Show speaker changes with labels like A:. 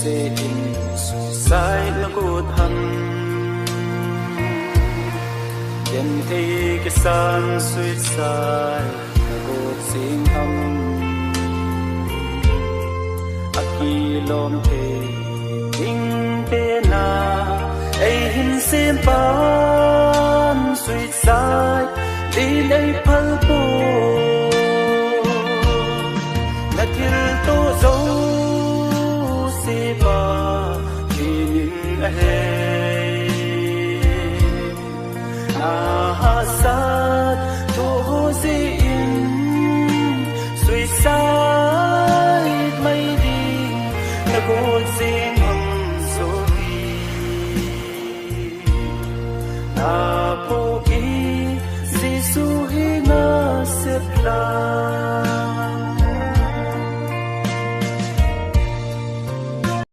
A: se in sai la cô thầm yên thấy cái san suy sai la cô xin thầm aki lom thế ding te na Eihin sempan suy sai đi đây phalpoi na thil to zo